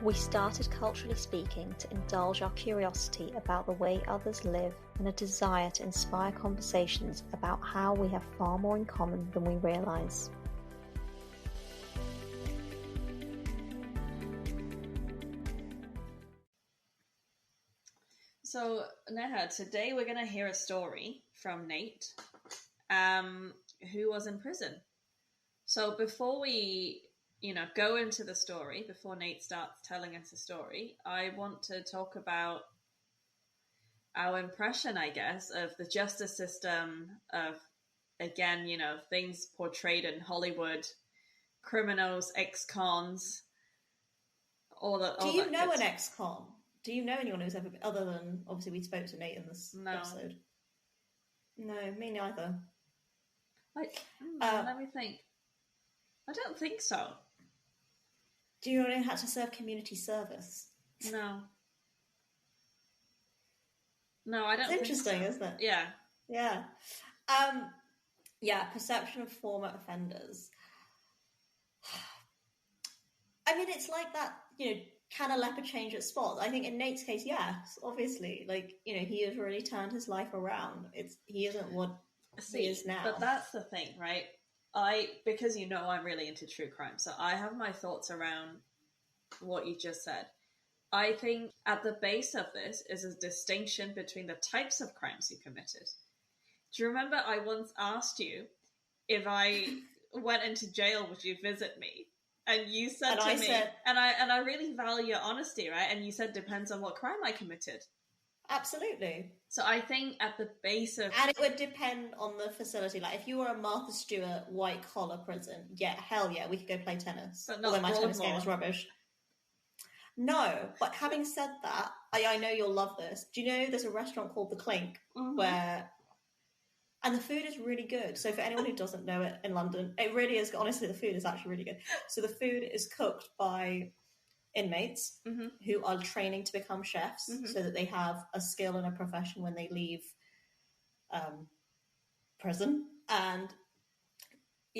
We started Culturally Speaking to indulge our curiosity about the way others live and a desire to inspire conversations about how we have far more in common than we realise. So, Neha, today we're going to hear a story from Nate, who was in prison. So before we, go into the story, before Nate starts telling us the story, I want to talk about our impression, I guess, of the justice system, of, again, things portrayed in Hollywood, criminals, ex-cons, all that. Do you know an ex-con? Do you know anyone who's ever been, other than, obviously, we spoke to Nate in this episode? No, me neither. Let me think. I don't think so. Do you know anyone who had to serve community service? No. No, I don't think so. It's interesting, isn't it? Yeah. Yeah. Perception of former offenders. I mean, it's like that, can a leopard change its spots? I think in Nate's case, yes, obviously. He has really turned his life around. He isn't what he is now. But that's the thing, right? Because I'm really into true crime, so I have my thoughts around what you just said. I think at the base of this is a distinction between the types of crimes you committed. Do you remember I once asked you, if I went into jail, would you visit me? And you said and I really value your honesty, right? And you said, depends on what crime I committed. Absolutely. So I think at the base of... And it would depend on the facility. Like, if you were a Martha Stewart white-collar prison, hell yeah, we could go play tennis. But not although my tennis game is rubbish. No, but having said that, I know you'll love this. Do you know there's a restaurant called The Clink where... And the food is really good. So for anyone who doesn't know it in London, it really is... Honestly, the food is actually really good. So the food is cooked by inmates who are training to become chefs so that they have a skill and a profession when they leave prison. And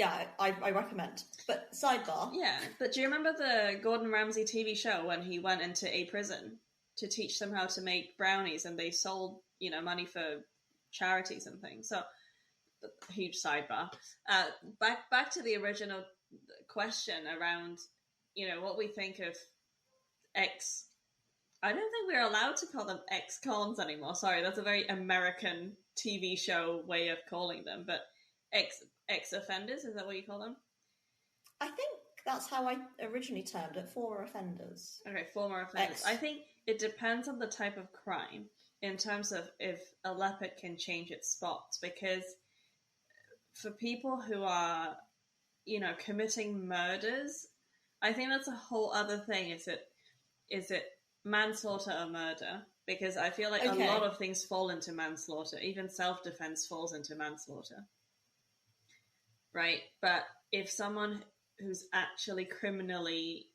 I recommend. But sidebar. Yeah, but do you remember the Gordon Ramsay TV show when he went into a prison to teach them how to make brownies and they sold, money for charities and things? So, huge sidebar. Back to the original question around, what we think of I don't think we're allowed to call them ex-cons anymore. Sorry, that's a very American TV show way of calling them. But ex-offenders, is that what you call them? I think that's how I originally termed it, former offenders. Okay, former offenders. I think it depends on the type of crime in terms of if a leopard can change its spots. Because for people who are, committing murders, I think that's a whole other thing. Is it manslaughter or murder? Because I feel like a lot of things fall into manslaughter. Even self-defense falls into manslaughter. Right? But if someone who's actually criminally,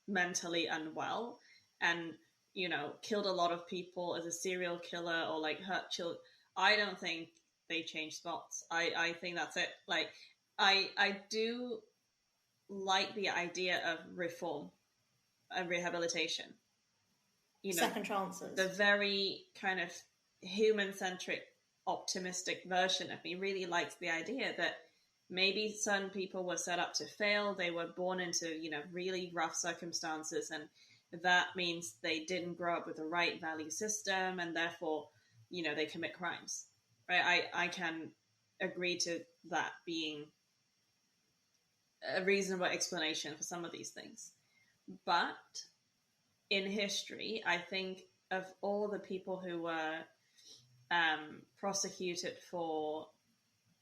mentally unwell and, killed a lot of people as a serial killer or hurt children, I don't think they change spots. I think that's it. I do like the idea of reform and rehabilitation. Second chances. The very kind of human-centric, optimistic version of me really likes the idea that maybe some people were set up to fail. They were born into, really rough circumstances, and that means they didn't grow up with the right value system, and therefore, they commit crimes. Right? I can agree to that being a reasonable explanation for some of these things. But in history, I think of all the people who were prosecuted for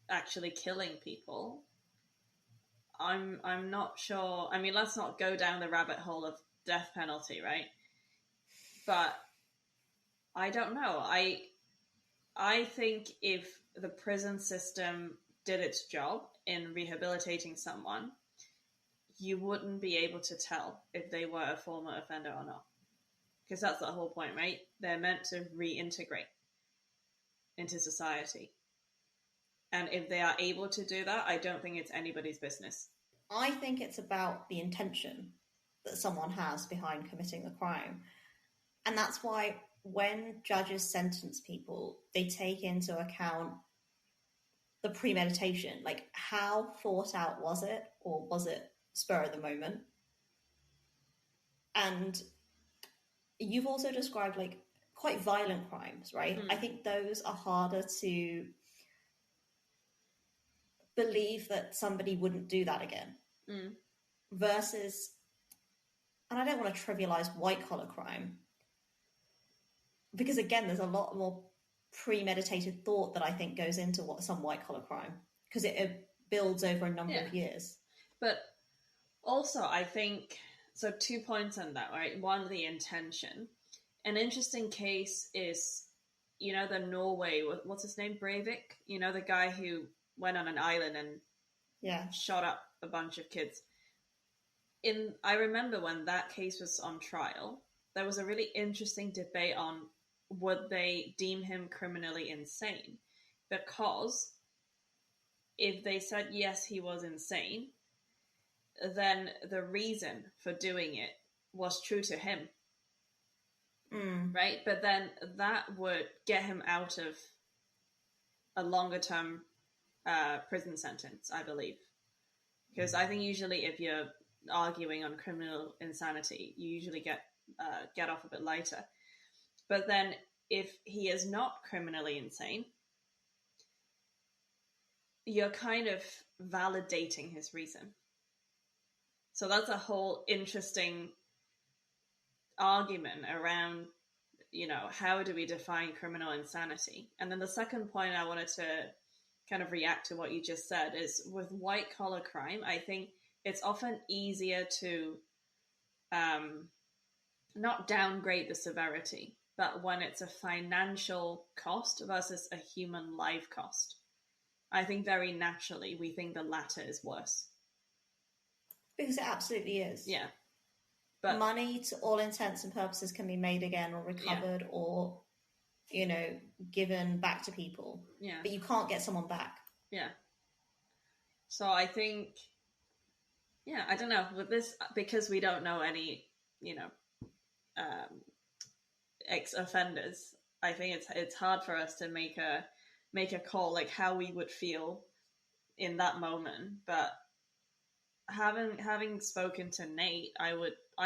actually killing people, I'm not sure. I mean, let's not go down the rabbit hole of death penalty, right? But I don't know. I think if the prison system did its job in rehabilitating someone, you wouldn't be able to tell if they were a former offender or not. Because that's the whole point, right? They're meant to reintegrate into society. And if they are able to do that, I don't think it's anybody's business. I think it's about the intention. that someone has behind committing the crime. And that's why when judges sentence people, they take into account the premeditation. Like, how thought out was it, or was it spur of the moment? And you've also described like quite violent crimes, right? I think those are harder to believe that somebody wouldn't do that again. Versus, and I don't want to trivialize white collar crime, because again, there's a lot more premeditated thought that I think goes into what some white collar crime, because it builds over a number of years. But also, I think, so 2 points on that, right? One, the intention. An interesting case is, you know, the Norway, what's his name? Breivik? You know, the guy who went on an island and shot up a bunch of kids. I remember when that case was on trial, there was a really interesting debate on would they deem him criminally insane? Because if they said yes, he was insane, then the reason for doing it was true to him. Right? But then that would get him out of a longer term prison sentence, I believe. Because I think usually if you're arguing on criminal insanity, you usually get off a bit lighter. But then if he is not criminally insane, you're kind of validating his reason. So that's a whole interesting argument around, you know, how do we define criminal insanity? And then the second point I wanted to kind of react to what you just said is with white collar crime, I think it's often easier to not downgrade the severity, but when it's a financial cost versus a human life cost, I think very naturally we think the latter is worse. Because it absolutely is. Yeah. But money, to all intents and purposes, can be made again or recovered or, you know, given back to people. Yeah. But you can't get someone back. Yeah. So I think, I don't know, with this, because we don't know any, you know, ex-offenders, I think it's hard for us to make a call like how we would feel in that moment. But having spoken to Nate, I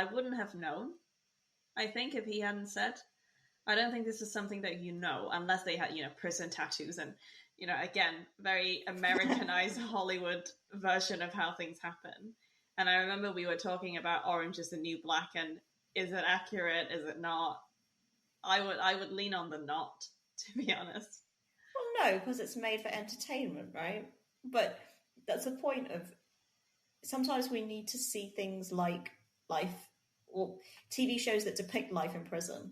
wouldn't have known, I think, if he hadn't said. I don't think this is something that you know, unless they had, you know, prison tattoos and, you know, again, very Americanized Hollywood version of how things happen. And I remember we were talking about Orange is the New Black, and is it accurate? Is it not? I would lean on the not, to be honest. Well, no, because it's made for entertainment, right? But that's the point of, sometimes we need to see things like life or TV shows that depict life in prison,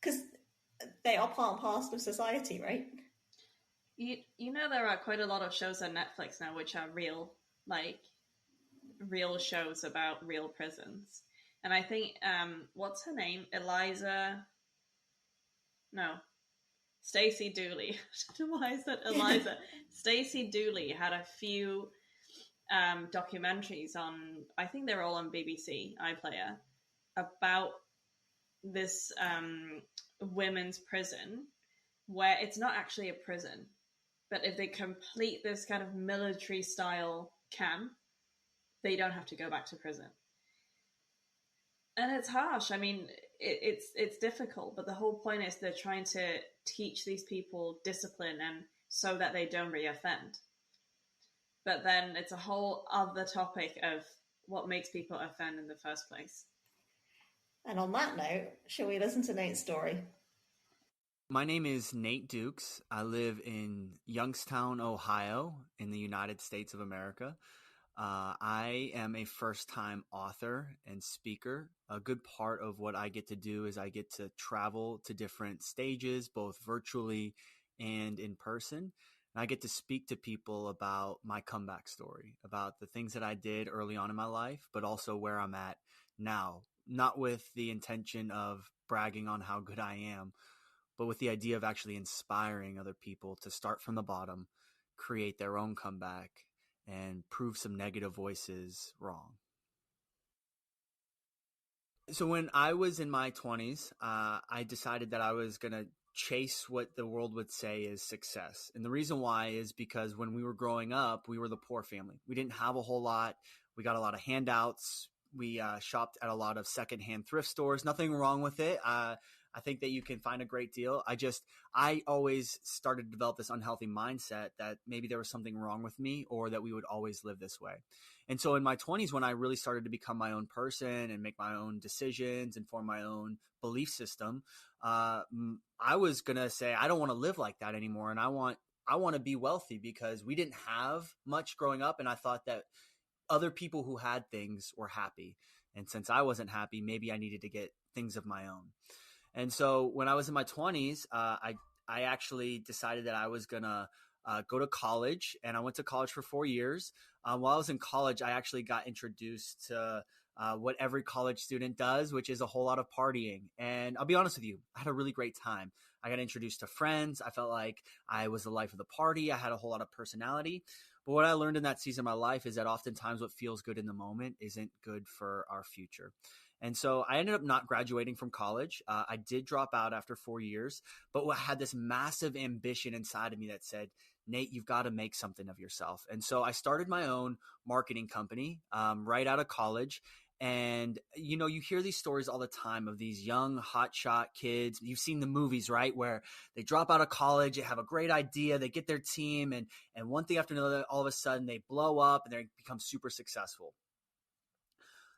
because they are part and parcel of society, right? You know, there are quite a lot of shows on Netflix now which are real shows about real prisons. And I think, what's her name? Stacey Dooley. Why is that Eliza? Stacey Dooley had a few documentaries on, I think they're all on BBC iPlayer, about this women's prison, where it's not actually a prison, but if they complete this kind of military style camp, they don't have to go back to prison. And it's harsh. I mean, it's difficult, but the whole point is they're trying to teach these people discipline and so that they don't reoffend. But then it's a whole other topic of what makes people offend in the first place. And on that note, shall we listen to Nate's story? My name is Nate Dukes. I live in Youngstown, Ohio, in the United States of America. I am a first-time author and speaker. A good part of what I get to do is I get to travel to different stages, both virtually and in person. And I get to speak to people about my comeback story, about the things that I did early on in my life, but also where I'm at now. Not with the intention of bragging on how good I am, but with the idea of actually inspiring other people to start from the bottom, create their own comeback, and prove some negative voices wrong. So when I was in my 20s, I decided that I was going to chase what the world would say is success. And the reason why is because when we were growing up, we were the poor family. We didn't have a whole lot. We got a lot of handouts. We shopped at a lot of secondhand thrift stores. Nothing wrong with it. I think that you can find a great deal. I always started to develop this unhealthy mindset that maybe there was something wrong with me or that we would always live this way. And so in my 20s, when I really started to become my own person and make my own decisions and form my own belief system, I was going to say, I don't want to live like that anymore. And I want to be wealthy because we didn't have much growing up. And I thought that other people who had things were happy. And since I wasn't happy, maybe I needed to get things of my own. And so when I was in my 20s, I actually decided that I was going to go to college, and I went to college for 4 years. While I was in college, I actually got introduced to what every college student does, which is a whole lot of partying. And I'll be honest with you, I had a really great time. I got introduced to friends. I felt like I was the life of the party. I had a whole lot of personality. But what I learned in that season of my life is that oftentimes what feels good in the moment isn't good for our future. And so I ended up not graduating from college. I did drop out after 4 years, but I had this massive ambition inside of me that said, Nate, you've got to make something of yourself. And so I started my own marketing company right out of college. And, you know, you hear these stories all the time of these young hotshot kids. You've seen the movies, right, where they drop out of college, they have a great idea, they get their team, and one thing after another, all of a sudden they blow up and they become super successful.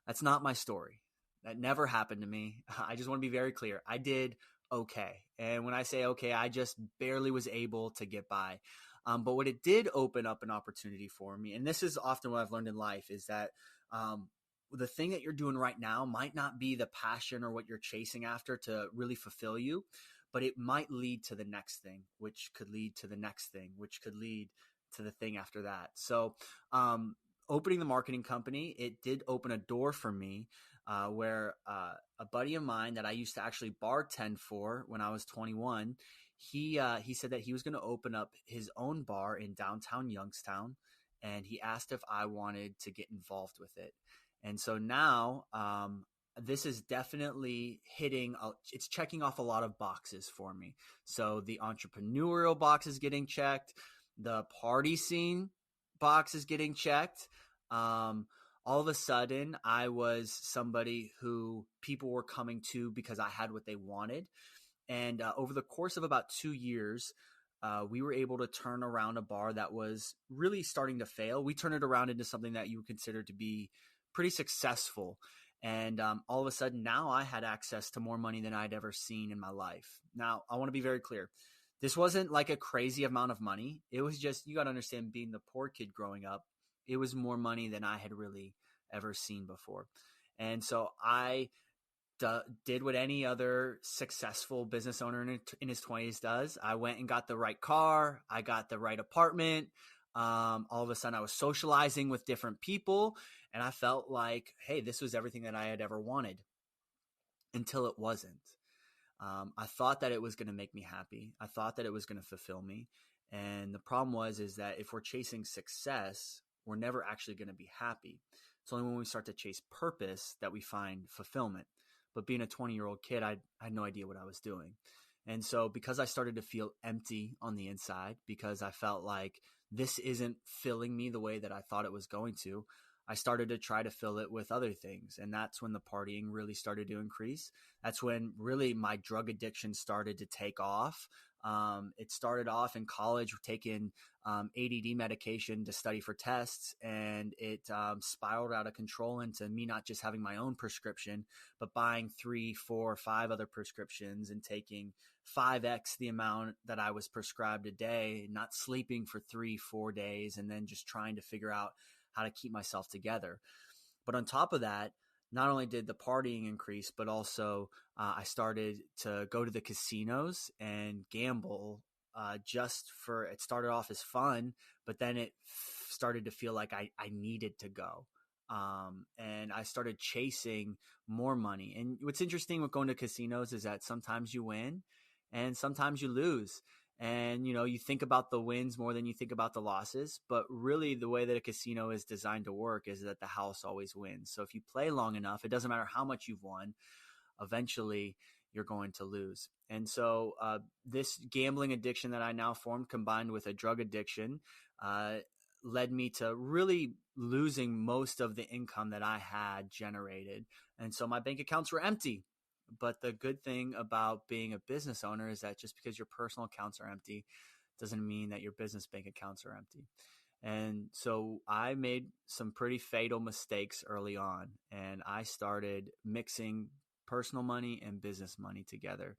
That's not my story. That never happened to me. I just want to be very clear. I did okay. And when I say okay, I just barely was able to get by. But what it did open up an opportunity for me, and this is often what I've learned in life, is that the thing that you're doing right now might not be the passion or what you're chasing after to really fulfill you, but it might lead to the next thing, which could lead to the next thing, which could lead to the thing after that. So opening the marketing company, it did open a door for me where a buddy of mine that I used to actually bartend for when I was 21, he said that he was going to open up his own bar in downtown Youngstown, and he asked if I wanted to get involved with it. And so now this is definitely it's checking off a lot of boxes for me. So the entrepreneurial box is getting checked. The party scene box is getting checked. All of a sudden, I was somebody who people were coming to because I had what they wanted. And over the course of about 2 years, we were able to turn around a bar that was really starting to fail. We turned it around into something that you would consider to be pretty successful. And all of a sudden, now I had access to more money than I'd ever seen in my life. Now, I want to be very clear. This wasn't like a crazy amount of money. It was just, you got to understand, being the poor kid growing up, it was more money than I had really ever seen before. And so I did what any other successful business owner in his 20s does. I went and got the right car. I got the right apartment. All of a sudden I was socializing with different people, and I felt like, hey, this was everything that I had ever wanted, until it wasn't. I thought that it was going to make me happy. I thought that it was going to fulfill me. And the problem is that if we're chasing success, we're never actually going to be happy. It's only when we start to chase purpose that we find fulfillment. But being a 20-year-old kid, I had no idea what I was doing. And so because I started to feel empty on the inside, because I felt like this isn't filling me the way that I thought it was going to, I started to try to fill it with other things. And that's when the partying really started to increase. That's when really my drug addiction started to take off. It started off in college taking ADD medication to study for tests, and it spiraled out of control into me not just having my own prescription, but buying 3, 4, 5 other prescriptions and taking 5x the amount that I was prescribed a day, not sleeping for 3, 4 days, and then just trying to figure out how to keep myself together. But on top of that, not only did the partying increase, but also I started to go to the casinos and gamble it started off as fun, but then it started to feel like I needed to go. And I started chasing more money. And what's interesting with going to casinos is that sometimes you win and sometimes you lose. And, you think about the wins more than you think about the losses. But really, the way that a casino is designed to work is that the house always wins. So if you play long enough, it doesn't matter how much you've won, eventually you're going to lose. And so this gambling addiction that I now formed, combined with a drug addiction, led me to really losing most of the income that I had generated. And so my bank accounts were empty. But the good thing about being a business owner is that just because your personal accounts are empty doesn't mean that your business bank accounts are empty. And so I made some pretty fatal mistakes early on, and I started mixing personal money and business money together.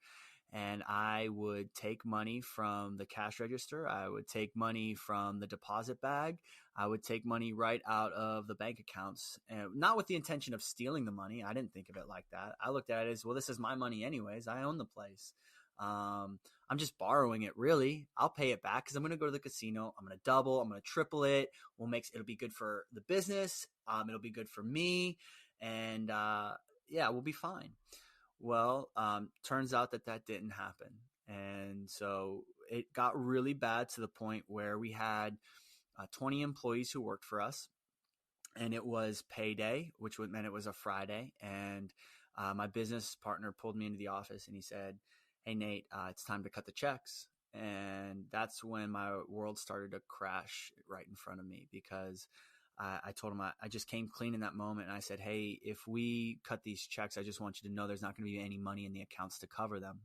And I would take money from the cash register. I would take money from the deposit bag. I would take money right out of the bank accounts, and not with the intention of stealing the money. I didn't think of it like that. I looked at it as, well, this is my money anyways. I own the place. I'm just borrowing it, really. I'll pay it back because I'm going to go to the casino. I'm going to double. I'm going to triple it. It'll be good for the business. It'll be good for me. And yeah, we'll be fine. Well, turns out that didn't happen. And so it got really bad to the point where we had 20 employees who worked for us, and it was payday, which meant it was a Friday. And my business partner pulled me into the office and he said, "Hey, Nate, it's time to cut the checks." And that's when my world started to crash right in front of me, because I told him I just came clean in that moment. And I said, "Hey, if we cut these checks, I just want you to know there's not going to be any money in the accounts to cover them."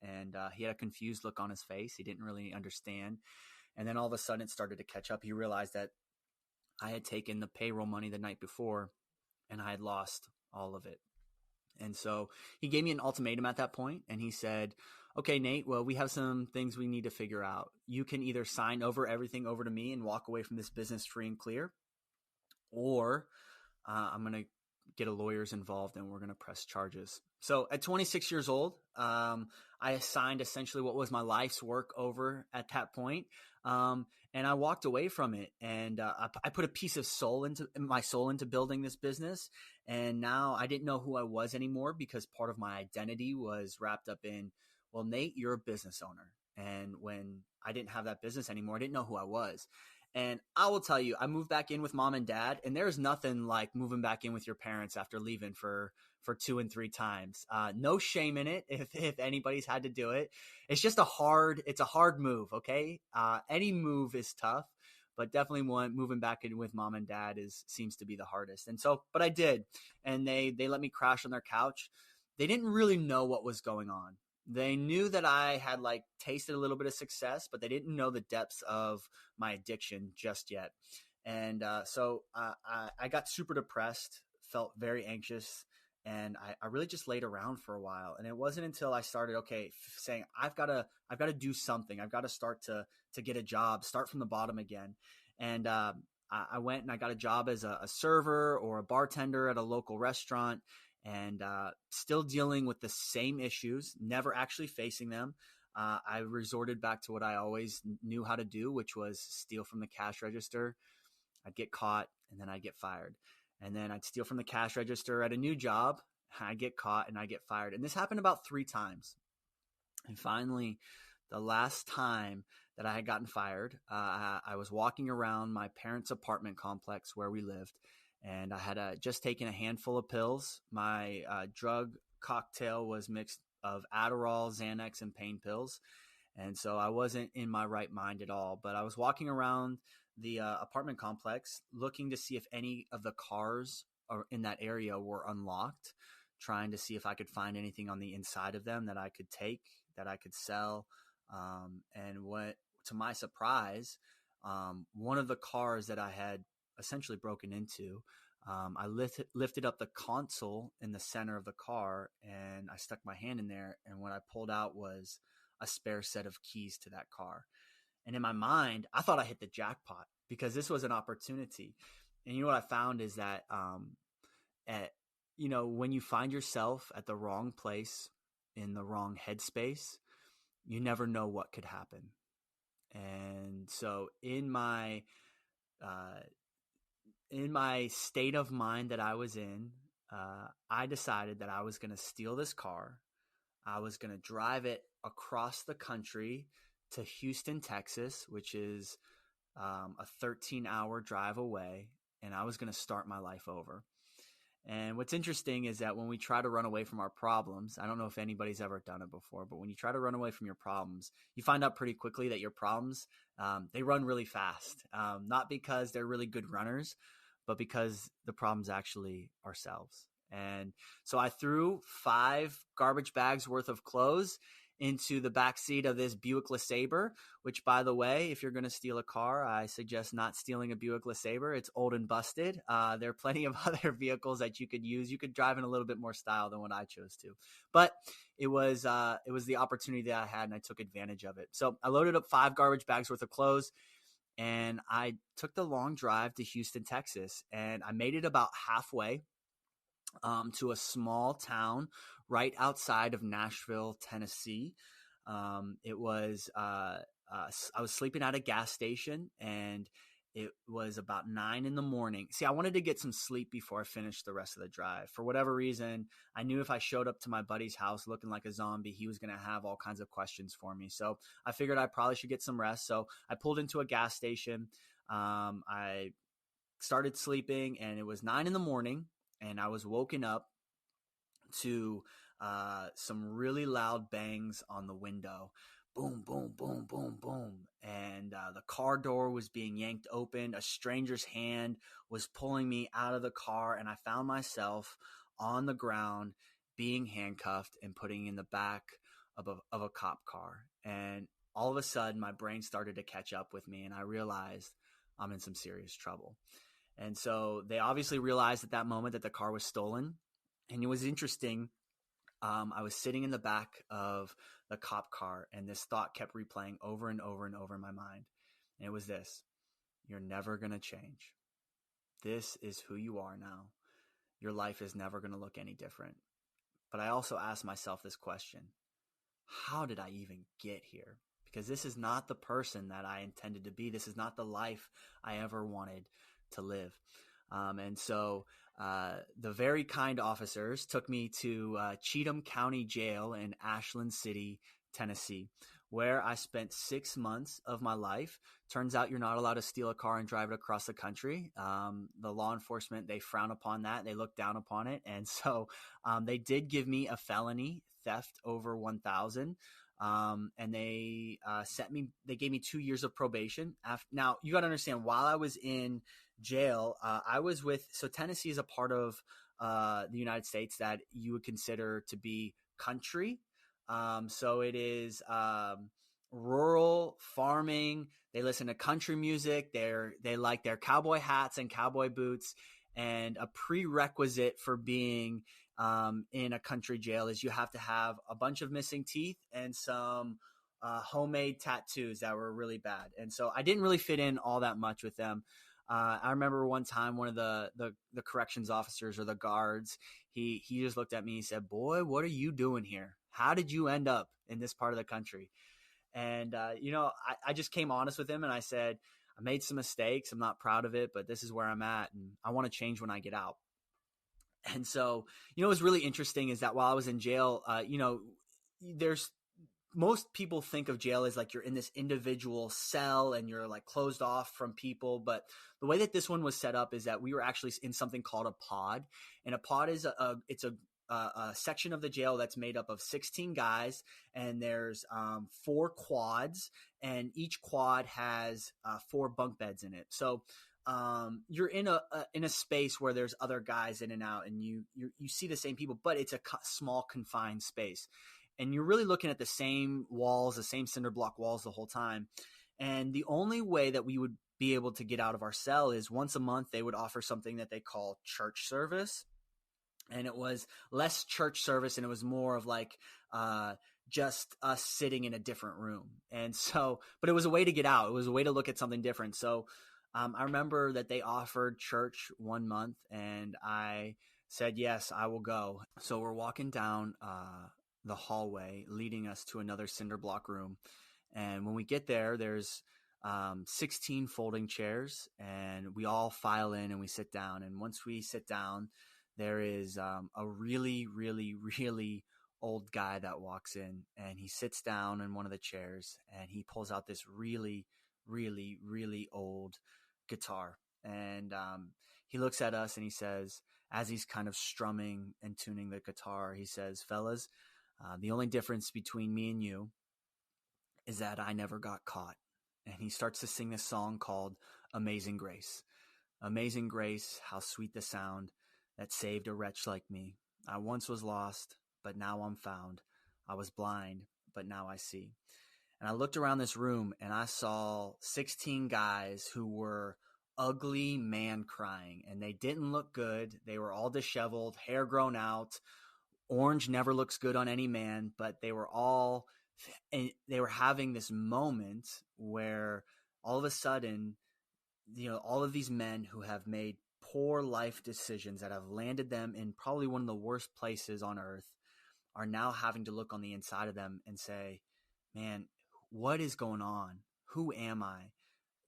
And he had a confused look on his face. He didn't really understand. And then all of a sudden it started to catch up. He realized that I had taken the payroll money the night before and I had lost all of it. And so he gave me an ultimatum at that point, and he said, "Okay, Nate, well, we have some things we need to figure out. You can either sign everything over to me and walk away from this business free and clear, or I'm going to get a lawyer's involved and we're going to press charges." So at 26 years old, I assigned essentially what was my life's work over at that point. And I walked away from it, and I put a piece of my soul into building this business. And now I didn't know who I was anymore, because part of my identity was wrapped up in, well, Nate, you're a business owner. And when I didn't have that business anymore, I didn't know who I was. And I will tell you, I moved back in with mom and dad, and there's nothing like moving back in with your parents after leaving for 2 and 3 times. No shame in it if anybody's had to do it. It's just it's a hard move. Okay. Any move is tough, but definitely moving back in with mom and dad seems to be the hardest. And so, but I did, and they let me crash on their couch. They didn't really know what was going on. They knew that I had tasted a little bit of success, but they didn't know the depths of my addiction just yet. And so I got super depressed, felt very anxious, and I really just laid around for a while. And it wasn't until I started, saying I've got to do something. I've got to start to get a job, start from the bottom again. And I went and I got a job as a server or a bartender at a local restaurant. And still dealing with the same issues, never actually facing them. I resorted back to what I always knew how to do, which was steal from the cash register. I'd get caught, and then I'd get fired. And then I'd steal from the cash register at a new job. I'd get caught, and I'd get fired. And this happened about 3 times. And finally, the last time that I had gotten fired, I was walking around my parents' apartment complex where we lived. And I had just taken a handful of pills. My drug cocktail was mixed of Adderall, Xanax, and pain pills. And so I wasn't in my right mind at all. But I was walking around the apartment complex looking to see if any of the cars in that area were unlocked, trying to see if I could find anything on the inside of them that I could take, that I could sell. And to my surprise, one of the cars that I had essentially broken into, I lifted up the console in the center of the car, and I stuck my hand in there, and what I pulled out was a spare set of keys to that car. And in my mind, I thought I hit the jackpot, because this was an opportunity. And you know what I found is that when you find yourself at the wrong place in the wrong headspace, you never know what could happen. And so in my state of mind that I was in, I decided that I was going to steal this car. I was going to drive it across the country to Houston, Texas, which is a 13-hour drive away, and I was going to start my life over. And what's interesting is that when we try to run away from our problems, I don't know if anybody's ever done it before, but when you try to run away from your problems, you find out pretty quickly that your problems, they run really fast, not because they're really good runners, but because the problem's actually ourselves. And so I threw 5 garbage bags worth of clothes into the back seat of this Buick LeSabre, which, by the way, if you're going to steal a car, I suggest not stealing a Buick LeSabre. It's old and busted. There are plenty of other vehicles that you could use. You could drive in a little bit more style than what I chose to. But it was the opportunity that I had, and I took advantage of it. So I loaded up 5 garbage bags worth of clothes, and I took the long drive to Houston, Texas, and I made it about halfway to a small town right outside of Nashville, Tennessee. I was sleeping at a gas station, and it was about 9 a.m. See, I wanted to get some sleep before I finished the rest of the drive. For whatever reason, I knew if I showed up to my buddy's house looking like a zombie, he was going to have all kinds of questions for me. So I figured I probably should get some rest. So I pulled into a gas station. I started sleeping, and it was 9 a.m. and I was woken up to some really loud bangs on the window. Boom, boom, boom, boom, boom. And the car door was being yanked open. A stranger's hand was pulling me out of the car, and I found myself on the ground being handcuffed and putting in the back of a cop car. And all of a sudden, my brain started to catch up with me, and I realized I'm in some serious trouble. And so they obviously realized at that moment that the car was stolen. And it was interesting. I was sitting in the back of the cop car, and this thought kept replaying over and over and over in my mind. And it was this: you're never going to change. This is who you are now. Your life is never going to look any different. But I also asked myself this question: how did I even get here? Because this is not the person that I intended to be. This is not the life I ever wanted to live. And so the very kind officers took me to Cheatham County Jail in Ashland City, Tennessee, where I spent 6 months of my life. Turns out you're not allowed to steal a car and drive it across the country. The law enforcement, they frown upon that. They look down upon it. And so they did give me a felony, theft over 1,000. And they gave me 2 years of probation. Now you got to understand, while I was in jail, so Tennessee is a part of the United States that you would consider to be country. So it is rural farming. They listen to country music. They like their cowboy hats and cowboy boots. And a prerequisite for being in a country jail is you have to have a bunch of missing teeth and some homemade tattoos that were really bad. And so I didn't really fit in all that much with them. I remember one time one of the corrections officers, or the guards, he just looked at me and he said, "Boy, what are you doing here? How did you end up in this part of the country?" And, I just came honest with him, and I said, "I made some mistakes. I'm not proud of it, but this is where I'm at, and I want to change when I get out." And so, what was really interesting is that while I was in jail, most people think of jail as like you're in this individual cell and you're like closed off from people. But the way that this one was set up is that we were actually in something called a pod. And a pod is a section of the jail that's made up of 16 guys, and there's 4 quads, and each quad has 4 bunk beds in it. So you're in a space where there's other guys in and out, and you see the same people, but it's a small confined space. And you're really looking at the same walls, the same cinder block walls the whole time. And the only way that we would be able to get out of our cell is once a month they would offer something that they call church service. And it was less church service, and it was more of like just us sitting in a different room. And so, but it was a way to get out. It was a way to look at something different. So I remember that they offered church one month, and I said, yes, I will go. So we're walking down the hallway leading us to another cinder block room. And when we get there, there's 16 folding chairs, and we all file in and we sit down. And once we sit down, there is a really, really, really old guy that walks in, and he sits down in one of the chairs, and he pulls out this really, really, really old guitar. And he looks at us and he says, as he's kind of strumming and tuning the guitar, he says, "Fellas, the only difference between me and you is that I never got caught." And he starts to sing this song called Amazing Grace. Amazing grace, how sweet the sound that saved a wretch like me. I once was lost, but now I'm found. I was blind, but now I see. And I looked around this room and I saw 16 guys who were ugly man crying, and they didn't look good. They were all disheveled, hair grown out. Orange never looks good on any man, but they were having this moment where all of a sudden, all of these men who have made poor life decisions that have landed them in probably one of the worst places on earth are now having to look on the inside of them and say, man, what is going on? Who am I?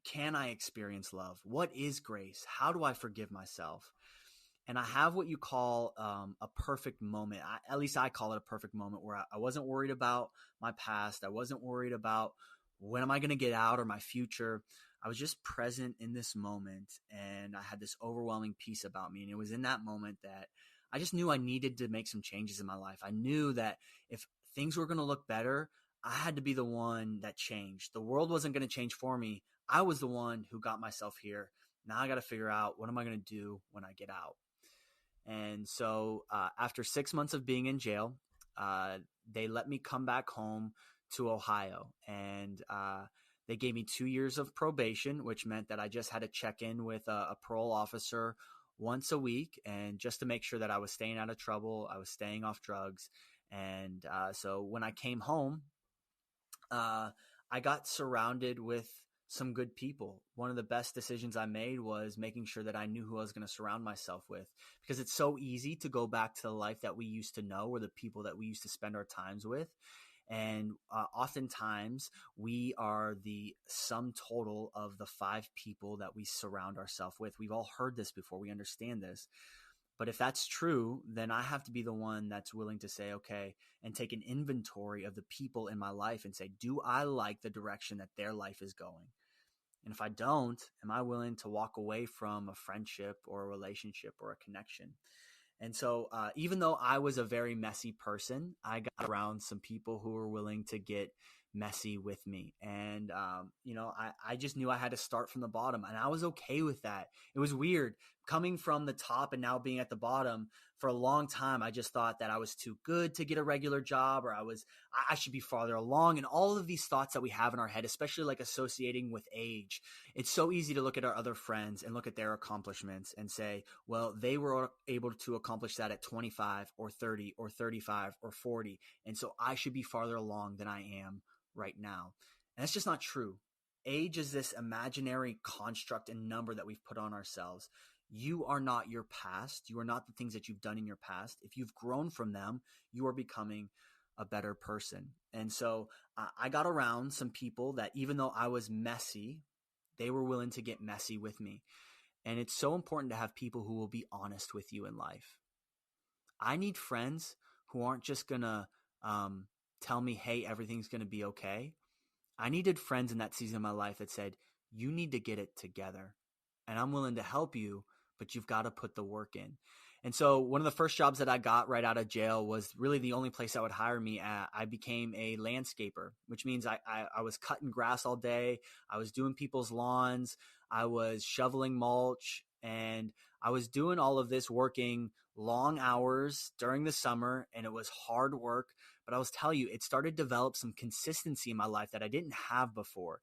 Can I experience love? What is grace? How do I forgive myself? And I have what you call a perfect moment. At least I call it a perfect moment where I wasn't worried about my past. I wasn't worried about when am I going to get out or my future. I was just present in this moment, and I had this overwhelming peace about me. And it was in that moment that I just knew I needed to make some changes in my life. I knew that if things were going to look better, I had to be the one that changed. The world wasn't going to change for me. I was the one who got myself here. Now I got to figure out, what am I going to do when I get out? And so after 6 months of being in jail, they let me come back home to Ohio. And they gave me 2 years of probation, which meant that I just had to check in with a parole officer once a week, and just to make sure that I was staying out of trouble, I was staying off drugs. And so when I came home, I got surrounded with some good people. One of the best decisions I made was making sure that I knew who I was going to surround myself with, because it's so easy to go back to the life that we used to know, or the people that we used to spend our times with. And oftentimes we are the sum total of the 5 people that we surround ourselves with. We've all heard this before. We understand this. But if that's true, then I have to be the one that's willing to say, okay, and take an inventory of the people in my life and say, do I like the direction that their life is going? And if I don't, am I willing to walk away from a friendship or a relationship or a connection? And so even though I was a very messy person, I got around some people who were willing to get messy with me. And, I just knew I had to start from the bottom, and I was okay with that. It was weird coming from the top and now being at the bottom. For a long time, I just thought that I was too good to get a regular job, or I should be farther along. And all of these thoughts that we have in our head, especially like associating with age, it's so easy to look at our other friends and look at their accomplishments and say, well, they were able to accomplish that at 25 or 30 or 35 or 40. And so I should be farther along than I am right now. And that's just not true. Age is this imaginary construct and number that we've put on ourselves. You are not your past. You are not the things that you've done in your past. If you've grown from them, you are becoming a better person. And so I got around some people that, even though I was messy, they were willing to get messy with me. And it's so important to have people who will be honest with you in life. I need friends who aren't just going to tell me, hey, everything's going to be okay. I needed friends in that season of my life that said, you need to get it together, and I'm willing to help you, but you've got to put the work in. And so one of the first jobs that I got right out of jail was really the only place that would hire me at. I became a landscaper, which means I was cutting grass all day. I was doing people's lawns. I was shoveling mulch, and I was doing all of this, working long hours during the summer, and it was hard work. But I was telling you, it started to develop some consistency in my life that I didn't have before.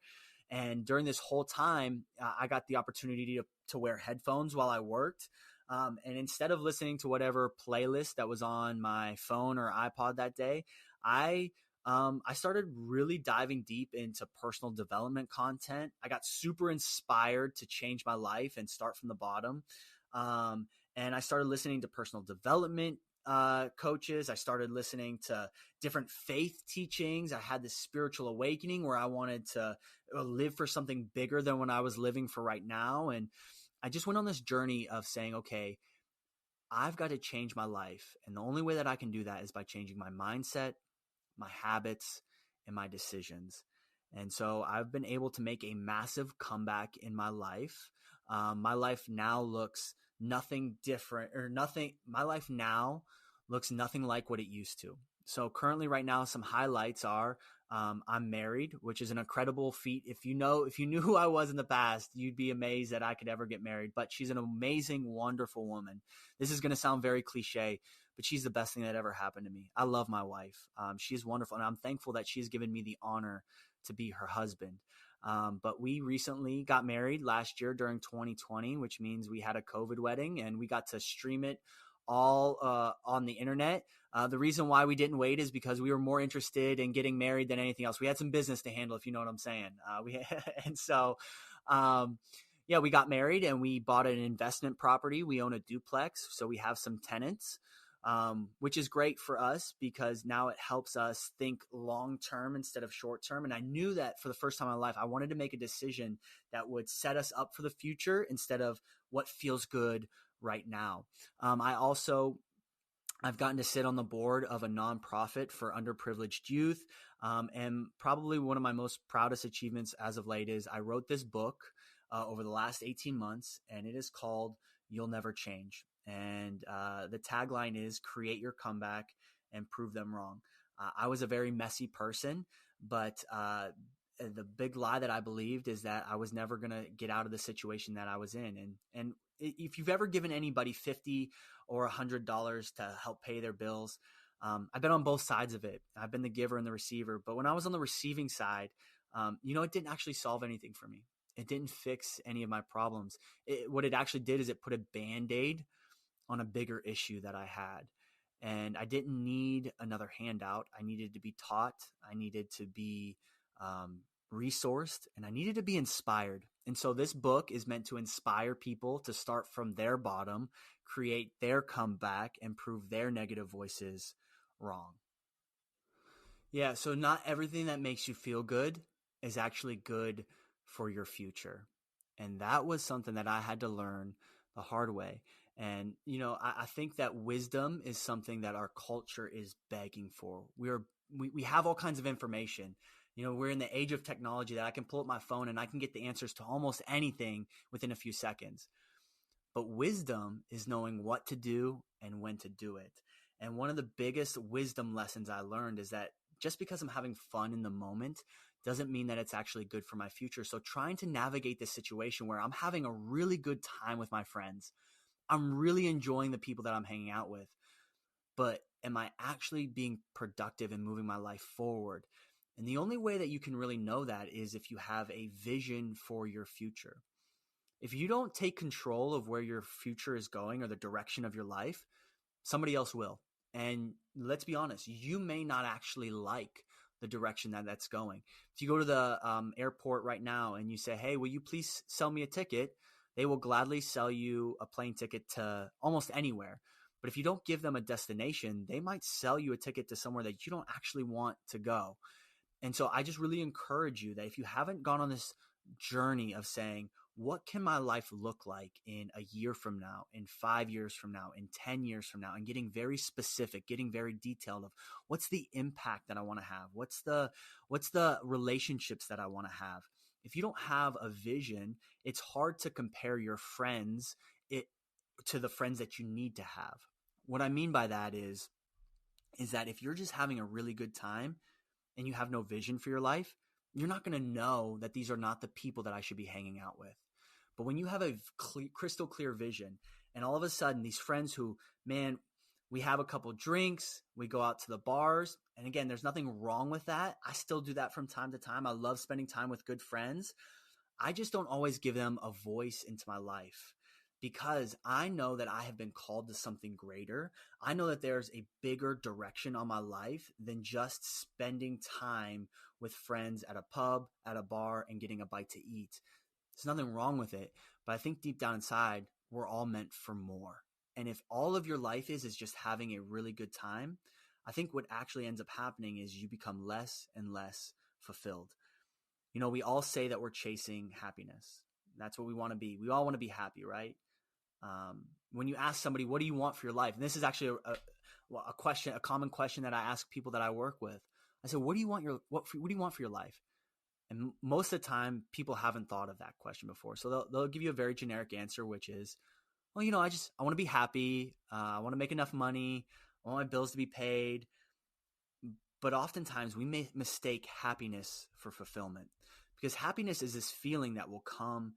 And during this whole time, I got the opportunity to wear headphones while I worked. And instead of listening to whatever playlist that was on my phone or iPod that day, I started really diving deep into personal development content. I got super inspired to change my life and start from the bottom. And I started listening to personal development coaches. I started listening to different faith teachings. I had this spiritual awakening where I wanted to live for something bigger than what I was living for right now. And I just went on this journey of saying, okay, I've got to change my life. And the only way that I can do that is by changing my mindset, my habits, and my decisions. And so I've been able to make a massive comeback in my life. My life now looks nothing different or nothing. My life now looks nothing like what it used to. So currently right now, some highlights are I'm married, which is an incredible feat. If you knew who I was in the past, you'd be amazed that I could ever get married. But she's an amazing, wonderful woman. This is going to sound very cliche, but she's the best thing that ever happened to me. I love my wife. She is wonderful, and I'm thankful that she's given me the honor to be her husband. But we recently got married last year during 2020, which means we had a COVID wedding, and we got to stream it all on the internet. The reason why we didn't wait is because we were more interested in getting married than anything else. We had some business to handle, if you know what I'm saying. Yeah, we got married and we bought an investment property. We own a duplex, so we have some tenants, which is great for us because now it helps us think long-term instead of short-term. And I knew that for the first time in my life, I wanted to make a decision that would set us up for the future instead of what feels good right now. I've gotten to sit on the board of a nonprofit for underprivileged youth. And probably one of my most proudest achievements as of late is I wrote this book over the last 18 months, and it is called You'll Never Change. And the tagline is create your comeback and prove them wrong. I was a very messy person, but the big lie that I believed is that I was never going to get out of the situation that I was in. And if you've ever given anybody $50 or $100 to help pay their bills, I've been on both sides of it. I've been the giver and the receiver. But when I was on the receiving side, it didn't actually solve anything for me. It didn't fix any of my problems. What it actually did is it put a Band-Aid on a bigger issue that I had. And I didn't need another handout. I needed to be taught. I needed to be resourced, and I needed to be inspired. And so this book is meant to inspire people to start from their bottom, create their comeback, and prove their negative voices wrong. Yeah, so not everything that makes you feel good is actually good for your future. And that was something that I had to learn the hard way. And, I think that wisdom is something that our culture is begging for. We have all kinds of information. We're in the age of technology that I can pull up my phone and I can get the answers to almost anything within a few seconds. But wisdom is knowing what to do and when to do it. And one of the biggest wisdom lessons I learned is that just because I'm having fun in the moment doesn't mean that it's actually good for my future. So trying to navigate this situation where I'm having a really good time with my friends, I'm really enjoying the people that I'm hanging out with, but am I actually being productive and moving my life forward? And the only way that you can really know that is if you have a vision for your future. If you don't take control of where your future is going or the direction of your life, somebody else will. And let's be honest, you may not actually like the direction that's going. If you go to the airport right now and you say, hey, will you please sell me a ticket? They will gladly sell you a plane ticket to almost anywhere. But if you don't give them a destination, they might sell you a ticket to somewhere that you don't actually want to go. And so I just really encourage you that if you haven't gone on this journey of saying, what can my life look like in a year from now, in 5 years from now, in 10 years from now, and getting very specific, getting very detailed of what's the impact that I want to have? What's the relationships that I want to have? If you don't have a vision, it's hard to compare your friends to the friends that you need to have. What I mean by that is that if you're just having a really good time and you have no vision for your life, you're not going to know that these are not the people that I should be hanging out with. But when you have a crystal clear vision, and all of a sudden these friends who, man, we have a couple drinks, we go out to the bars. And again, there's nothing wrong with that. I still do that from time to time. I love spending time with good friends. I just don't always give them a voice into my life because I know that I have been called to something greater. I know that there's a bigger direction on my life than just spending time with friends at a pub, at a bar, and getting a bite to eat. There's nothing wrong with it, but I think deep down inside, we're all meant for more. And if all of your life is just having a really good time, I think what actually ends up happening is you become less and less fulfilled. We all say that we're chasing happiness. That's what we want to be. We all want to be happy, right? When you ask somebody, what do you want for your life? And this is actually a common question that I ask people that I work with. I say, what do you want for your life? And most of the time, people haven't thought of that question before. So they'll give you a very generic answer, which is, well, I want to be happy. I want to make enough money. I want my bills to be paid. But oftentimes we may mistake happiness for fulfillment, because happiness is this feeling that will come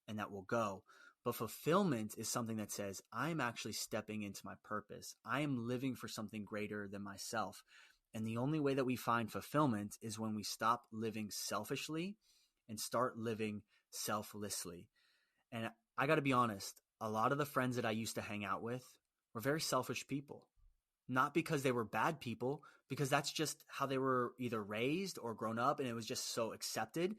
and that will go. But fulfillment is something that says, I'm actually stepping into my purpose. I am living for something greater than myself. And the only way that we find fulfillment is when we stop living selfishly and start living selflessly. And I got to be honest, a lot of the friends that I used to hang out with were very selfish people. Not because they were bad people, because that's just how they were either raised or grown up, and it was just so accepted.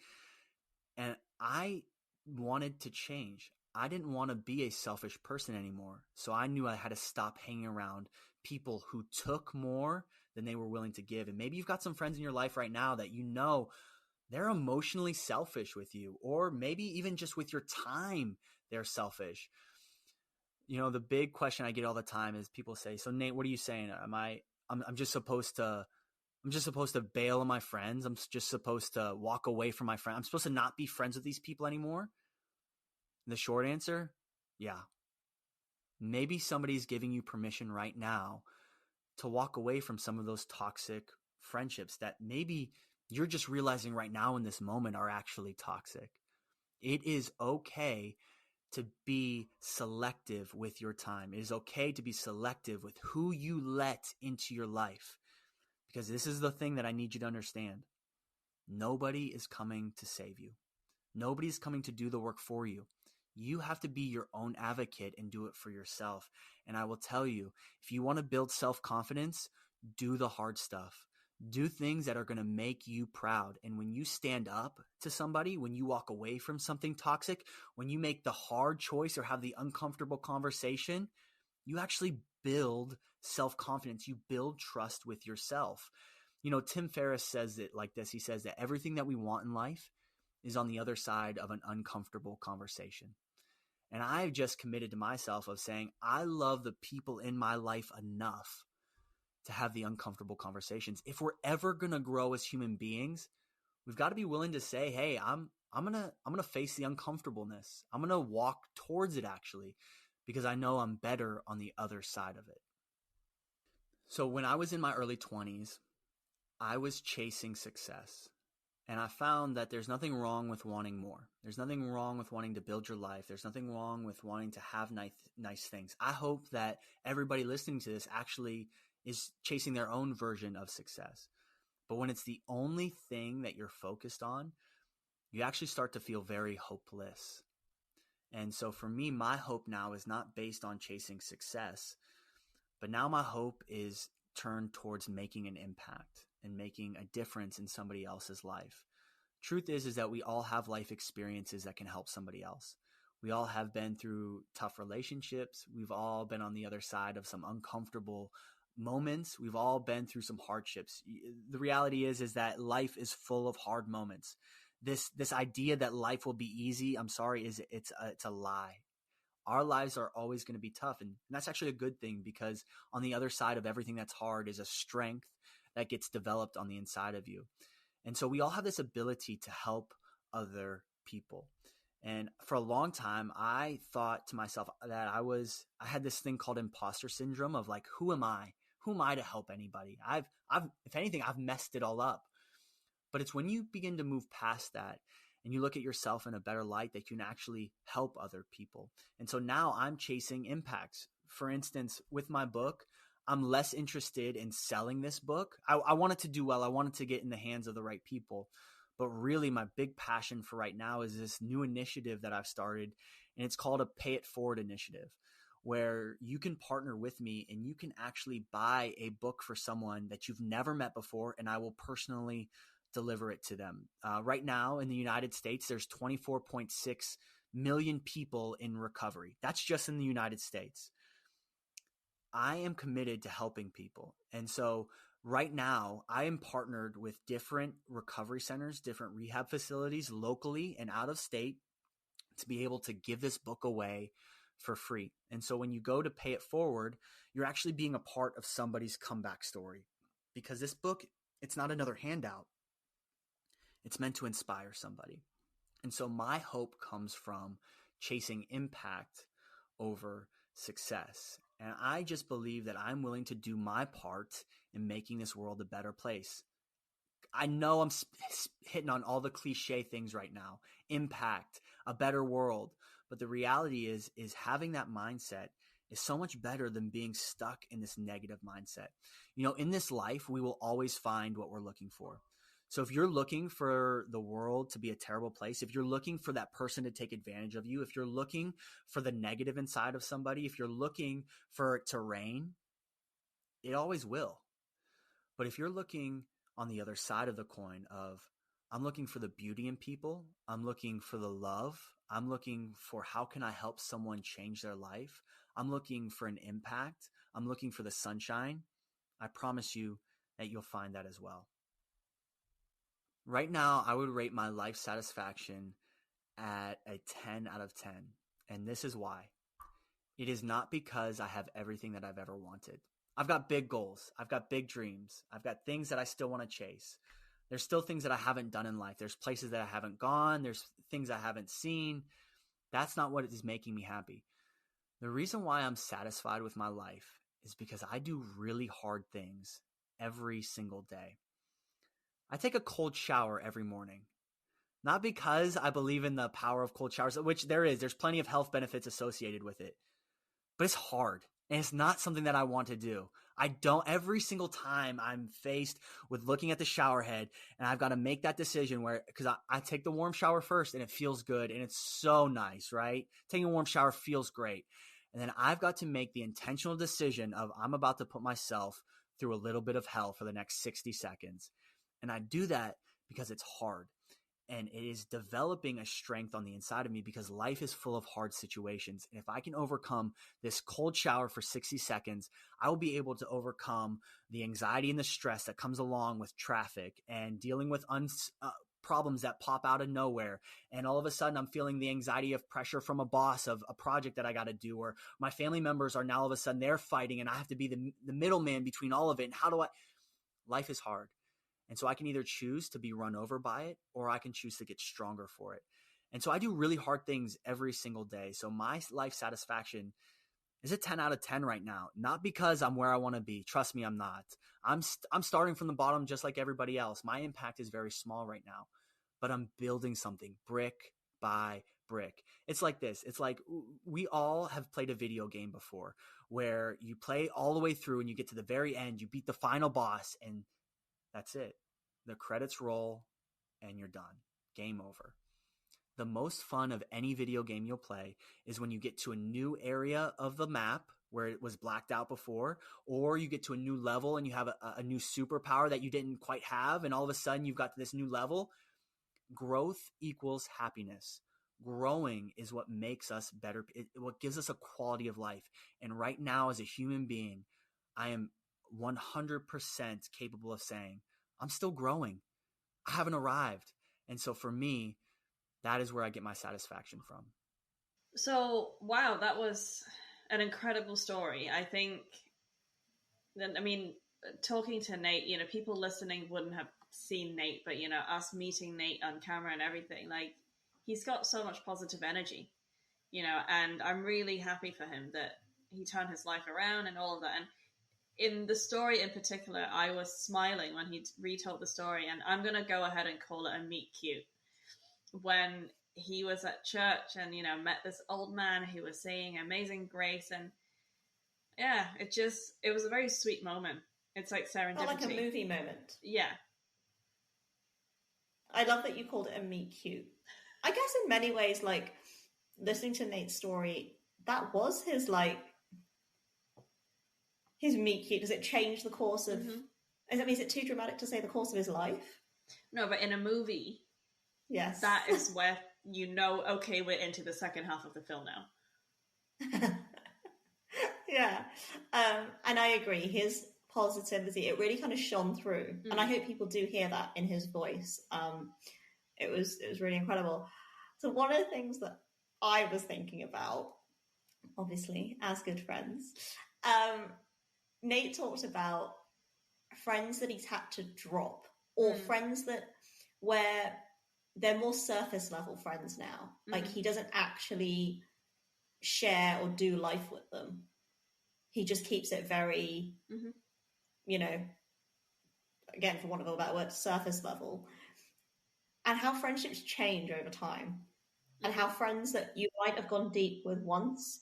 And I wanted to change. I didn't want to be a selfish person anymore. So I knew I had to stop hanging around people who took more than they were willing to give. And maybe you've got some friends in your life right now that they're emotionally selfish with you, or maybe even just with your time, they're selfish. The big question I get all the time is people say, so Nate, what are you saying? I'm just supposed to bail on my friends. I'm just supposed to walk away from my friends. I'm supposed to not be friends with these people anymore. And the short answer, yeah. Maybe somebody's giving you permission right now to walk away from some of those toxic friendships that maybe you're just realizing right now in this moment are actually toxic. It is okay to be selective with your time. It is okay to be selective with who you let into your life, because this is the thing that I need you to understand. Nobody is coming to save you. Nobody's coming to do the work for you. You have to be your own advocate and do it for yourself. And I will tell you, if you want to build self-confidence, do the hard stuff. Do things that are going to make you proud. And when you stand up to somebody, when you walk away from something toxic, when you make the hard choice or have the uncomfortable conversation, you actually build self-confidence. You build trust with yourself. Tim Ferriss says it like this. He says that everything that we want in life is on the other side of an uncomfortable conversation. And I've just committed to myself of saying, I love the people in my life enough to have the uncomfortable conversations. If we're ever going to grow as human beings, we've got to be willing to say, hey, I'm going to face the uncomfortableness. I'm going to walk towards it actually, because I know I'm better on the other side of it. So when I was in my early 20s, I was chasing success. And I found that there's nothing wrong with wanting more. There's nothing wrong with wanting to build your life. There's nothing wrong with wanting to have nice things. I hope that everybody listening to this actually is chasing their own version of success. But when it's the only thing that you're focused on, you actually start to feel very hopeless. And so for me, my hope now is not based on chasing success, but now my hope is turned towards making an impact and making a difference in somebody else's life. Truth is that we all have life experiences that can help somebody else. We all have been through tough relationships. We've all been on the other side of some uncomfortable moments. We've all been through some hardships. The reality is that life is full of hard moments. This idea that life will be easy, I'm sorry, it's a lie. Our lives are always going to be tough. And that's actually a good thing, because on the other side of everything that's hard is a strength that gets developed on the inside of you. And so we all have this ability to help other people. And for a long time, I thought to myself that I had this thing called imposter syndrome of like, who am I? Who am I to help anybody? If anything, I've messed it all up. But it's when you begin to move past that and you look at yourself in a better light that you can actually help other people. And so now I'm chasing impacts. For instance, with my book, I'm less interested in selling this book. I want it to do well. I want it to get in the hands of the right people. But really, my big passion for right now is this new initiative that I've started, and it's called a Pay It Forward initiative, where you can partner with me and you can actually buy a book for someone that you've never met before, and I will personally deliver it to them. Right now in the United States, there's 24.6 million people in recovery. That's just in the United States. I am committed to helping people. And so right now I am partnered with different recovery centers, different rehab facilities locally and out of state to be able to give this book away for free. And so when you go to pay it forward, you're actually being a part of somebody's comeback story, because this book, it's not another handout. It's meant to inspire somebody. And so my hope comes from chasing impact over success. And I just believe that I'm willing to do my part in making this world a better place. I know I'm hitting on all the cliche things right now: impact, a better world. But the reality is having that mindset is so much better than being stuck in this negative mindset. You know, in this life, we will always find what we're looking for. So if you're looking for the world to be a terrible place, if you're looking for that person to take advantage of you, if you're looking for the negative inside of somebody, if you're looking for it to rain, it always will. But if you're looking on the other side of the coin of, I'm looking for the beauty in people, I'm looking for the love, I'm looking for how can I help someone change their life, I'm looking for an impact, I'm looking for the sunshine, I promise you that you'll find that as well. Right now, I would rate my life satisfaction at a 10 out of 10. And this is why. It is not because I have everything that I've ever wanted. I've got big goals. I've got big dreams. I've got things that I still want to chase. There's still things that I haven't done in life. There's places that I haven't gone. There's things I haven't seen. That's not what is making me happy. The reason why I'm satisfied with my life is because I do really hard things every single day. I take a cold shower every morning, not because I believe in the power of cold showers, which there's plenty of health benefits associated with it, but it's hard and it's not something that I want to do. Every single time I'm faced with looking at the shower head and I've got to make that decision because I take the warm shower first and it feels good and it's so nice, right? Taking a warm shower feels great. And then I've got to make the intentional decision of I'm about to put myself through a little bit of hell for the next 60 seconds. And I do that because it's hard, and it is developing a strength on the inside of me because life is full of hard situations. And if I can overcome this cold shower for 60 seconds, I will be able to overcome the anxiety and the stress that comes along with traffic and dealing with problems that pop out of nowhere. And all of a sudden I'm feeling the anxiety of pressure from a boss of a project that I got to do, or my family members are now all of a sudden they're fighting and I have to be the middleman between all of it. And life is hard. And so I can either choose to be run over by it, or I can choose to get stronger for it. And so I do really hard things every single day. So my life satisfaction is a 10 out of 10 right now, not because I'm where I want to be. Trust me, I'm not. I'm starting from the bottom just like everybody else. My impact is very small right now, but I'm building something brick by brick. It's like this. It's like we all have played a video game before where you play all the way through and you get to the very end, you beat the final boss, and that's it. The credits roll and you're done. Game over. The most fun of any video game you'll play is when you get to a new area of the map where it was blacked out before, or you get to a new level and you have a new superpower that you didn't quite have, and all of a sudden you've got this new level. Growth equals happiness. Growing is what makes us better, what gives us a quality of life. And right now, as a human being, I am 100% capable of saying, I'm still growing. I haven't arrived. And so for me, that is where I get my satisfaction from. So, wow, that was an incredible story. I think that, talking to Nate, people listening wouldn't have seen Nate, but, us meeting Nate on camera and everything, like, he's got so much positive energy, and I'm really happy for him that he turned his life around and all of that. And in the story in particular, I was smiling when he retold the story, and I'm going to go ahead and call it a meet cute. When he was at church and, met this old man who was saying Amazing Grace, and yeah, it was a very sweet moment. It's like serendipity. Not like a movie moment. Yeah. I love that you called it a meet cute. I guess in many ways, like, listening to Nate's story, that was his meet cute. Does it change the course of... Mm-hmm. Is it too dramatic to say the course of his life? No, but in a movie, yes, that is where okay, we're into the second half of the film now. Yeah. And I agree. His positivity, it really kind of shone through. And I hope people do hear that in his voice. It was really incredible. So one of the things that I was thinking about obviously, as good friends. Nate talked about friends that he's had to drop, or friends that where they're more surface level friends now. Like he doesn't actually share or do life with them. He just keeps it very, you know, again, for want of a better word, surface level. And how friendships change over time. And how friends that you might have gone deep with once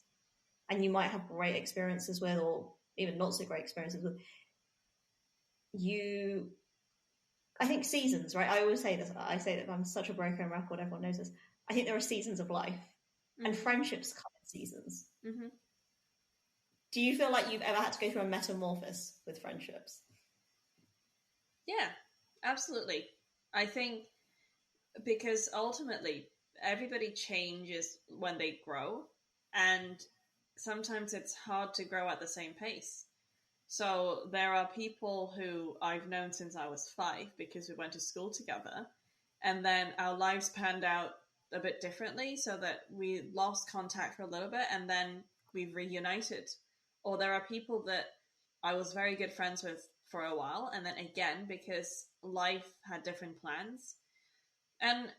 and you might have great experiences with, or even not so great experiences with, I think seasons, right? I always say this. I say that I'm such a broken record. Everyone knows this. I think there are seasons of life, and friendships come in seasons. Do you feel like you've ever had to go through a metamorphosis with friendships? Yeah, absolutely. I think because ultimately everybody changes when they grow, and sometimes it's hard to grow at the same pace. So there are people who I've known since I was 5 because we went to school together, and then our lives panned out a bit differently so that we lost contact for a little bit and then we've reunited. Or there are people that I was very good friends with for a while, and then again, because life had different plans. And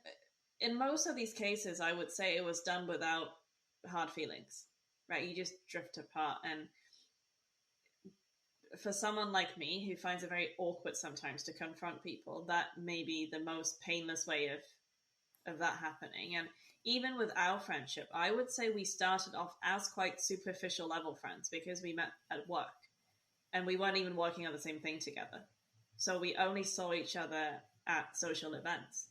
in most of these cases, I would say it was done without hard feelings, right? You just drift apart. And for someone like me who finds it very awkward sometimes to confront people, that may be the most painless way of that happening. And even with our friendship, I would say we started off as quite superficial level friends because we met at work and we weren't even working on the same thing together. So we only saw each other at social events.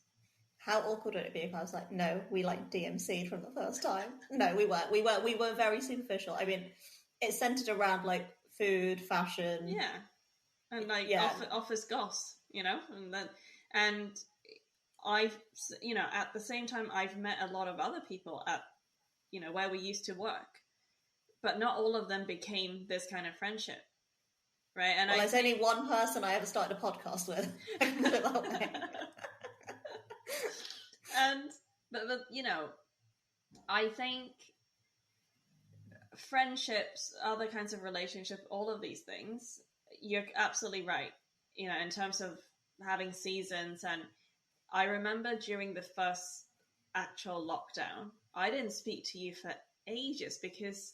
How awkward would it be if I was like, no, we like DMC'd from the first time? No, we weren't. We were very superficial. I mean, it centered around like food, fashion. Yeah. And like office goss, you know? And I've, you know, at the same time, I've met a lot of other people at, you know, where we used to work, but not all of them became this kind of friendship, right? And there's only one person I ever started a podcast with. I can put it that way. But you know, I think friendships, other kinds of relationships, all of these things, you're absolutely right. You know, in terms of having seasons, and I remember during the first actual lockdown, I didn't speak to you for ages because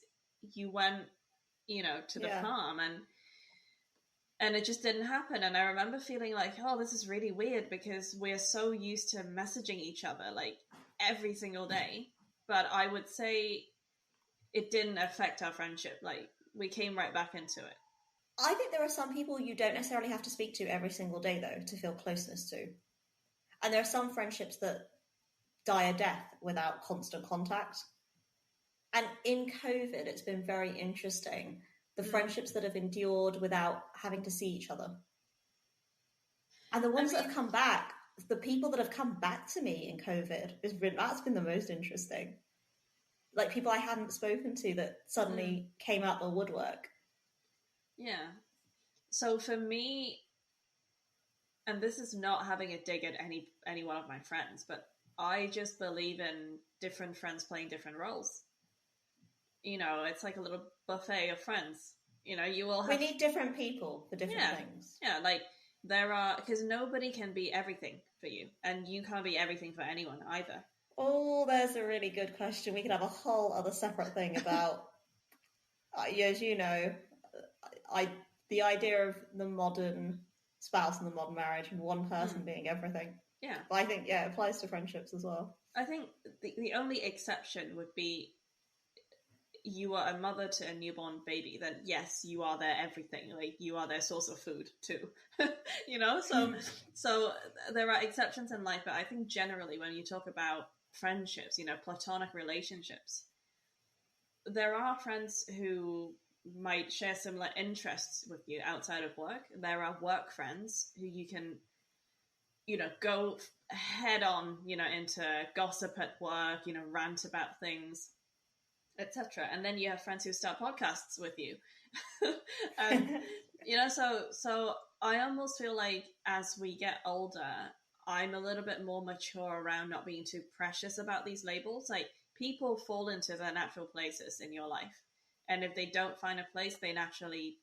you went, you know, to the farm, and it just didn't happen. And I remember feeling like, oh, this is really weird because we're so used to messaging each other like every single day. But I would say it didn't affect our friendship. Like we came right back into it. I think there are some people you don't necessarily have to speak to every single day though to feel closeness to. And there are some friendships that die a death without constant contact. And in COVID, it's been very interesting, the friendships that have endured without having to see each other. And the ones that have come back, the people that have come back to me in COVID, that's been the most interesting. Like people I hadn't spoken to that suddenly came out the woodwork. Yeah. So for me, and this is not having a dig at any one of my friends, but I just believe in different friends playing different roles. You know, it's like a little buffet of friends. You know, you will have... We need different people for different things. Yeah, like there are... Because nobody can be everything for you. And you can't be everything for anyone either. Oh, there's a really good question. We could have a whole other separate thing about... as you know, the idea of the modern spouse and the modern marriage and one person being everything. Yeah. But I think, it applies to friendships as well. I think the only exception would be you are a mother to a newborn baby, then yes, you are their everything. Like you are their source of food too. You know, so there are exceptions in life, but I think generally when you talk about friendships, you know, platonic relationships, there are friends who might share similar interests with you outside of work. There are work friends who you can, you know, go head on, you know, into gossip at work, you know, rant about things, etc. And then you have friends who start podcasts with you. And, you know, so I almost feel like as we get older, I'm a little bit more mature around not being too precious about these labels. Like, people fall into their natural places in your life. And if they don't find a place, they naturally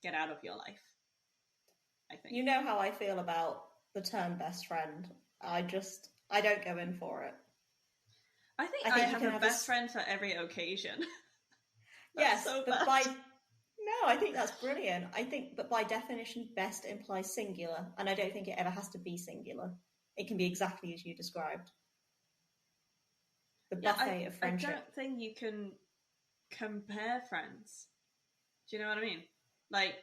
get out of your life, I think. You know how I feel about the term best friend. I don't go in for it. I think I have a best friend for every occasion. Yes, so but no, I think that's brilliant. But by definition, best implies singular, and I don't think it ever has to be singular. It can be exactly as you described. The buffet of friendship. I don't think you can compare friends. Do you know what I mean? Like,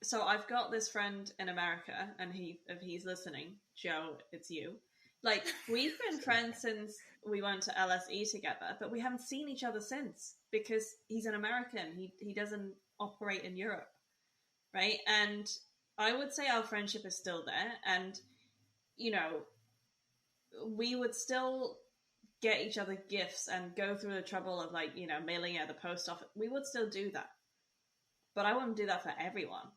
so I've got this friend in America, and if he's listening, Joe, it's you. Like, we've been friends since we went to LSE together, but we haven't seen each other since because he's an American. He doesn't operate in Europe, right? And I would say our friendship is still there, and you know, we would still get each other gifts and go through the trouble of, like, you know, mailing at the post office. We would still do that, but I wouldn't do that for everyone.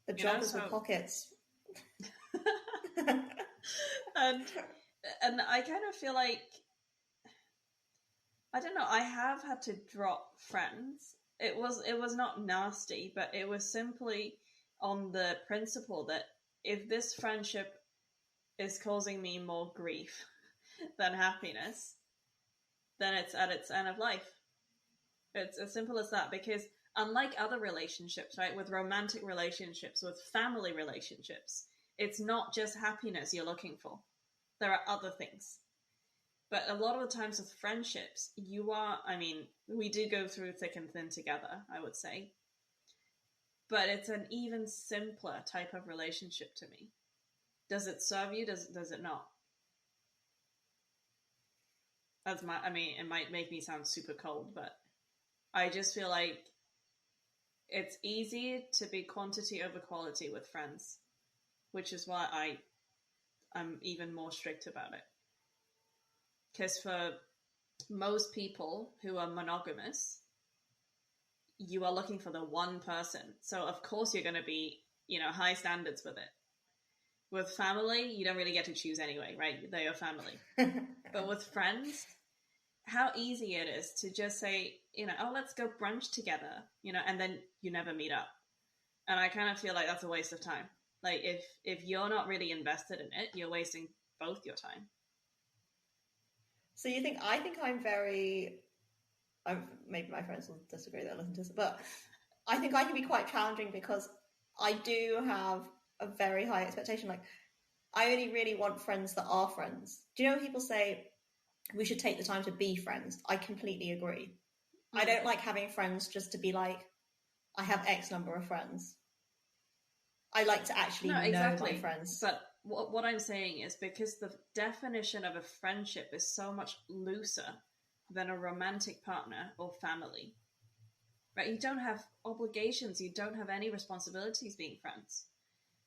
The joggers with pockets. and I kind of feel like, I don't know, I have had to drop friends. It was not nasty, but it was simply on the principle that if this friendship is causing me more grief than happiness, then it's at its end of life. It's as simple as that, because unlike other relationships, right, with romantic relationships, with family relationships, it's not just happiness you're looking for. There are other things. But a lot of the times with friendships, we do go through thick and thin together, I would say. But it's an even simpler type of relationship to me. Does it serve you? Does it not? It might make me sound super cold, but I just feel like it's easy to be quantity over quality with friends, which is why I'm even more strict about it. Because for most people who are monogamous, you are looking for the one person. So of course you're going to be, you know, high standards with it. With family, you don't really get to choose anyway, right? They're your family. But with friends, how easy it is to just say, you know, oh, let's go brunch together, you know, and then you never meet up. And I kind of feel like that's a waste of time. Like, if you're not really invested in it, you're wasting both your time. So I think maybe my friends will disagree that I listen to this, but I think I can be quite challenging because I do have a very high expectation. Like, I only really want friends that are friends. Do you know when people say we should take the time to be friends? I completely agree. I don't like having friends just to be like, I have X number of friends. I like to actually know my friends. But what I'm saying is, because the definition of a friendship is so much looser than a romantic partner or family, right? You don't have obligations. You don't have any responsibilities being friends.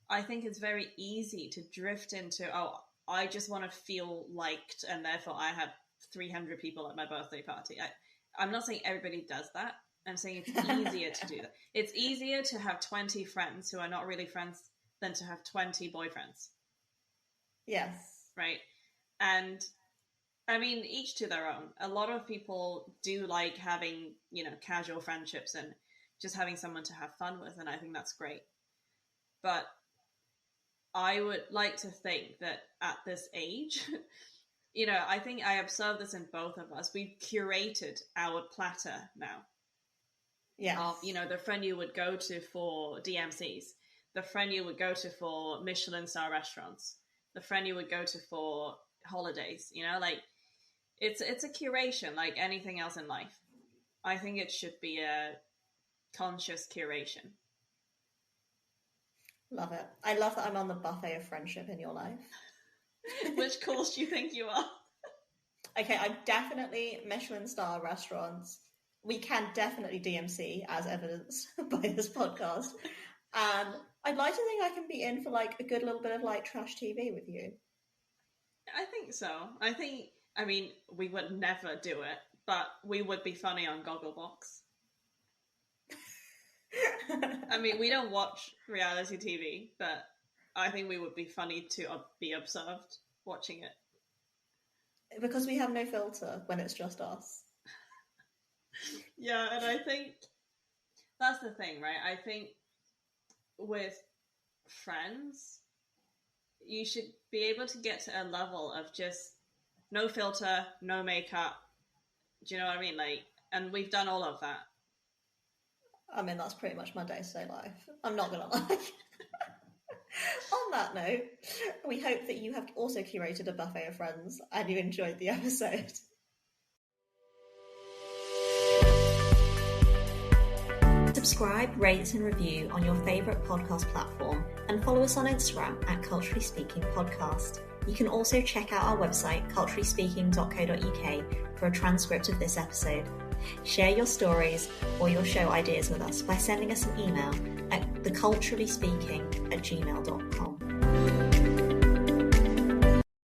I think it's very easy to drift into, oh, I just want to feel liked, and therefore I have 300 people at my birthday party. I'm not saying everybody does that. I'm saying it's easier to do that. It's easier to have 20 friends who are not really friends than to have 20 boyfriends. Yes. Right? And I mean, each to their own. A lot of people do like having, you know, casual friendships and just having someone to have fun with, and I think that's great. But I would like to think that at this age, you know, I think I observe this in both of us. We've curated our platter now. Yeah. You know, the friend you would go to for DMCs, the friend you would go to for Michelin star restaurants, the friend you would go to for holidays, you know, like it's a curation like anything else in life. I think it should be a conscious curation. Love it. I love that I'm on the buffet of friendship in your life. Which course do you think you are? Okay, I'm definitely Michelin star restaurants. We can definitely DMC, as evidenced by this podcast. And I'd like to think I can be in for like a good little bit of like trash TV with you. I think so. I mean, we would never do it, but we would be funny on Gogglebox. I mean, we don't watch reality TV, but I think we would be funny to be observed watching it. Because we have no filter when it's just us. Yeah, and I think that's the thing, right? I think with friends, you should be able to get to a level of just no filter, no makeup. Do you know what I mean? Like, and we've done all of that. I mean, that's pretty much my day-to-day life. I'm not going to lie. On that note, we hope that you have also curated a buffet of friends and you enjoyed the episode. Subscribe, rate and review on your favourite podcast platform and follow us on Instagram at Culturally Speaking Podcast. You can also check out our website culturallyspeaking.co.uk for a transcript of this episode. Share your stories or your show ideas with us by sending us an email at theculturallyspeaking@gmail.com.